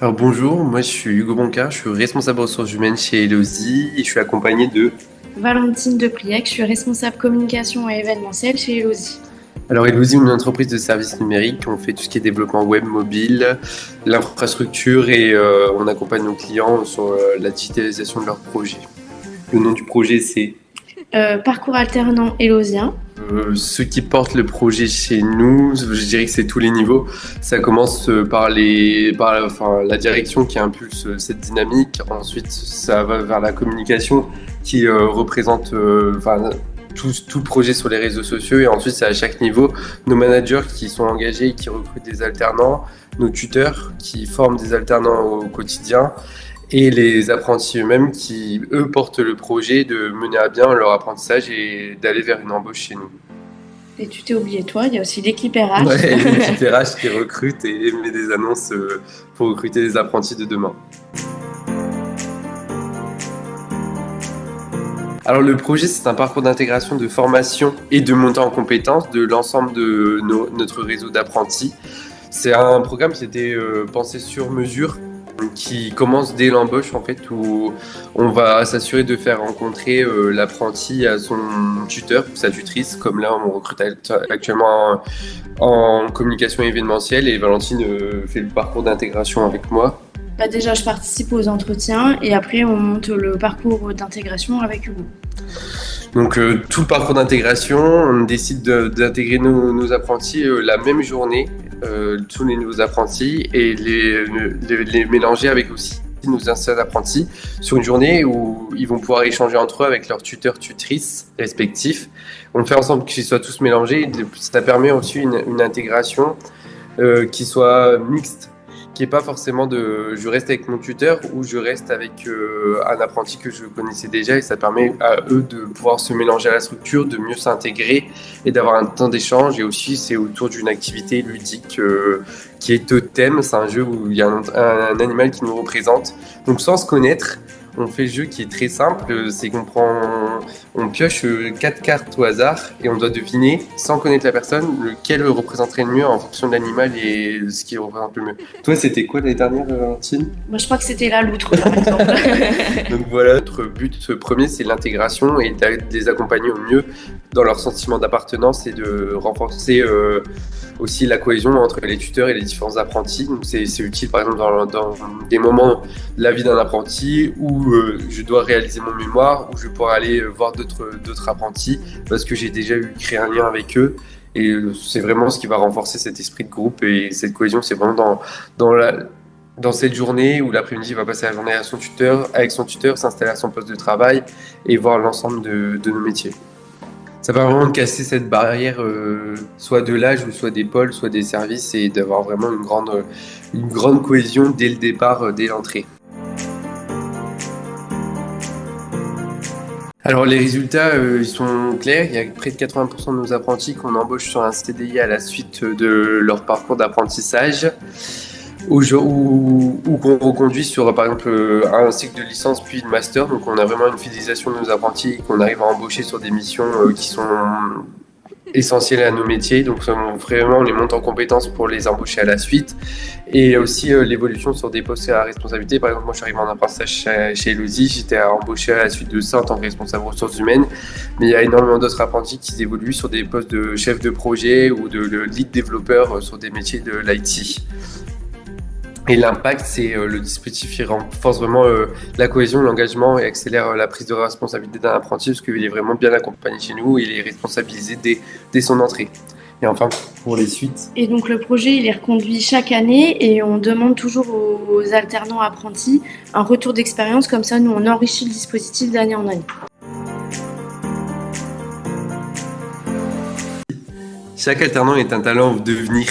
Alors bonjour, moi je suis Hugo Boncard, je suis responsable ressources humaines chez Elosy et je suis accompagné de... Valentine Depliec, je suis responsable communication et événementiel chez Elosy. Alors Elosy, on est une entreprise de services numériques, on fait tout ce qui est développement web, mobile, l'infrastructure et on accompagne nos clients sur la digitalisation de leurs projets. Le nom du projet c'est... Parcours alternant élosien. Ceux qui portent le projet chez nous, je dirais que c'est tous les niveaux. Ça commence par la direction qui impulse cette dynamique. Ensuite, ça va vers la communication qui représente tout le projet sur les réseaux sociaux. Et ensuite, c'est à chaque niveau nos managers qui sont engagés et qui recrutent des alternants, nos tuteurs qui forment des alternants au quotidien, et les apprentis eux-mêmes qui, eux, portent le projet de mener à bien leur apprentissage et d'aller vers une embauche chez nous. Et tu t'es oublié toi, il y a aussi l'équipe RH. Ouais, l'équipe RH qui recrute et met des annonces pour recruter les apprentis de demain. Alors le projet, c'est un parcours d'intégration, de formation et de montée en compétences de l'ensemble de notre réseau d'apprentis. C'est un programme qui a été pensé sur mesure, qui commence dès l'embauche en fait, où on va s'assurer de faire rencontrer l'apprenti à son tuteur ou sa tutrice, comme là on recrute actuellement en communication événementielle et Valentine fait le parcours d'intégration avec moi. Déjà, je participe aux entretiens et après on monte le parcours d'intégration avec Hugo. Donc tout le parcours d'intégration, on décide d'intégrer nos apprentis la même journée, tous les nouveaux apprentis, et les mélanger avec aussi nos anciens apprentis sur une journée où ils vont pouvoir échanger entre eux avec leurs tuteurs, tutrices respectifs. On le fait ensemble, qu'ils soient tous mélangés. Ça permet aussi une intégration qui soit mixte, qui n'est pas forcément de je reste avec mon tuteur ou je reste avec un apprenti que je connaissais déjà, et ça permet à eux de pouvoir se mélanger à la structure, de mieux s'intégrer et d'avoir un temps d'échange. Et aussi c'est autour d'une activité ludique qui est Totem. C'est un jeu où il y a un animal qui nous représente. Donc sans se connaître, on fait le jeu qui est très simple, c'est on pioche 4 cartes au hasard et on doit deviner, sans connaître la personne, lequel représenterait le mieux en fonction de l'animal et ce qui représente le mieux. Toi, c'était quoi l'année dernière, Valentine ? Moi, je crois que c'était la loutre, par exemple. Donc voilà, notre but premier, c'est l'intégration et de les accompagner au mieux dans leur sentiment d'appartenance et de renforcer aussi la cohésion entre les tuteurs et les différents apprentis. Donc c'est utile par exemple dans des moments de la vie d'un apprenti où je dois réaliser mon mémoire, où je vais pouvoir aller voir d'autres apprentis parce que j'ai déjà créé un lien avec eux. Et c'est vraiment ce qui va renforcer cet esprit de groupe et cette cohésion. C'est vraiment dans cette journée où l'après-midi il va passer la journée avec son tuteur, s'installer à son poste de travail et voir l'ensemble de nos métiers. Ça permet vraiment de casser cette barrière, soit de l'âge, ou soit des pôles, soit des services, et d'avoir vraiment une grande cohésion dès le départ, dès l'entrée. Alors les résultats, ils sont clairs. Il y a près de 80% de nos apprentis qu'on embauche sur un CDI à la suite de leur parcours d'apprentissage, ou qu'on reconduit sur par exemple un cycle de licence puis de master. Donc on a vraiment une fidélisation de nos apprentis qu'on arrive à embaucher sur des missions qui sont essentielles à nos métiers. Donc vraiment on les monte en compétences pour les embaucher à la suite, et aussi l'évolution sur des postes à responsabilité. Par exemple, moi je suis arrivé en apprentissage chez Elosy, j'étais embauché à la suite de ça en tant que responsable ressources humaines, mais il y a énormément d'autres apprentis qui évoluent sur des postes de chef de projet ou de lead développeur sur des métiers de l'IT. Et l'impact, c'est le dispositif qui renforce vraiment la cohésion, l'engagement et accélère la prise de responsabilité d'un apprenti, parce qu'il est vraiment bien accompagné chez nous et il est responsabilisé dès son entrée. Et enfin, pour les suites. Et donc le projet, il est reconduit chaque année et on demande toujours aux alternants apprentis un retour d'expérience. Comme ça, nous, on enrichit le dispositif d'année en année. Chaque alternant est un talent en devenir.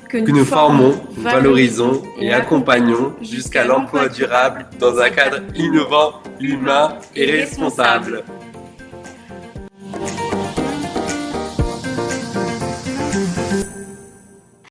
Que nous formons, valorisons et accompagnons jusqu'à l'emploi durable dans un cadre innovant, humain et responsable.